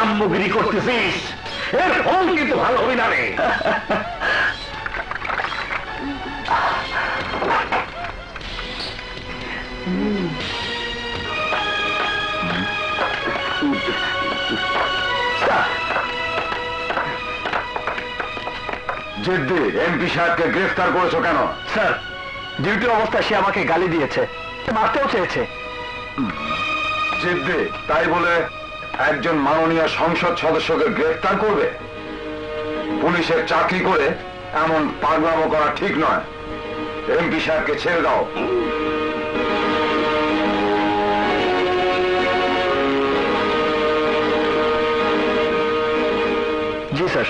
ব্রাহ্মগিরি করতেছিস, এর ফল কিন্তু ভালো হবে না রে। জিদ্দি, এমপি সাহেবকে গ্রেফতার করেছো কেন? স্যার, ডিউটি অবস্থায় সে আমাকে গালি দিয়েছে, মারতেও চেয়েছে। জিদ্দি, তাই বলে একজন মাননীয় সংসদ সদস্যকে গ্রেফতার করবে? পুলিশের চাকরি করে এমন পাগলামো করা ঠিক নয়। এমপি সাহেবকে ছেড়ে দাও। জি স্যার।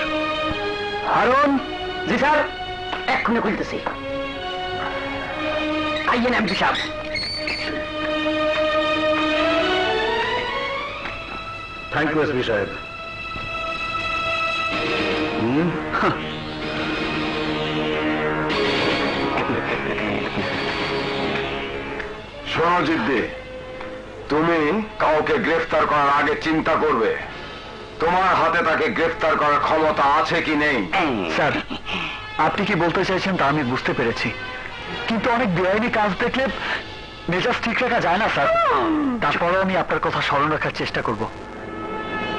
হারুন। জি স্যার, এক্ষুনি খুলতেছি। আইয়েন এমপি সাহেব। থ্যাংক ইউ এসপি সাহেব। শোনো জিদ্দি, তুমি কাউকে গ্রেফতার করার আগে চিন্তা করবে তোমার হাতে তাকে গ্রেফতার করার ক্ষমতা আছে কি নেই। স্যার, আপনি কি বলতে চাইছেন তা আমি বুঝতে পেরেছি, কিন্তু অনেক বেআইনি কাজ দেখলে মেজাজ ঠিক রাখা যায় না স্যার। তারপরেও আমি আপনার কথা স্মরণ রাখার চেষ্টা করব।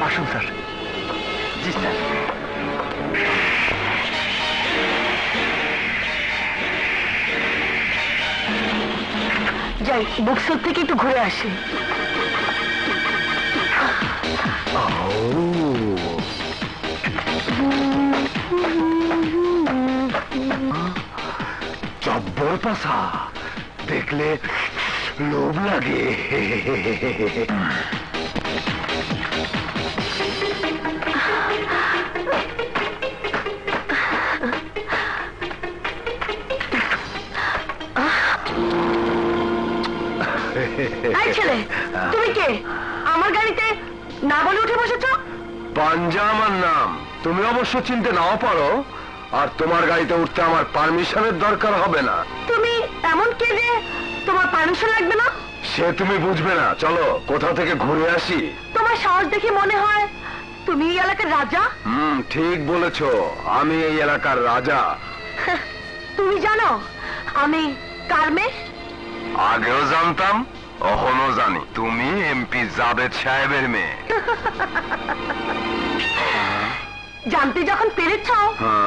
আসুন স্যার। জি স্যার। যাই, বুকস্টোর থেকে একটু ঘুরে আসি। জব্বর পাশা দেখলে লোভ লাগে। ছেলে, তুমি কে? আমার গাড়িতে না বলে উঠে বসেছ? পাঞ্জা আমার নাম, তুমি অবশ্য চিনতে নাও পারো, আর তোমার গাড়িতে উঠতে আমার পারমিশনের দরকার হবে না। তুমি এমন কে যে তোমার পারমিশন লাগবে না? সে তুমি বুঝবে না, চলো কোথা থেকে ঘুরে আসি। তোমার সাহস দেখে মনে হয় তুমি এই এলাকার রাজা। ঠিক বলেছো, আমি এই এলাকার রাজা। তুমি জানো আমি কার মেয়ে? আগেও জানতাম, এখনো জানি, তুমি এমপি জাবেদ সাহেবের মেয়ে। জানতে যখন পেরেছ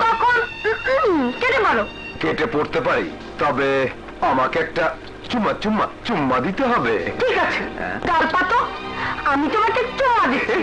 তখন কেটে মারো। কেটে পড়তে পারি, তবে আমাকে একটা চুম্মা চুম্মা চুম্মা দিতে হবে। ঠিক আছে, গাল পাতো, আমি তোমাকে চুম্মা দিচ্ছি।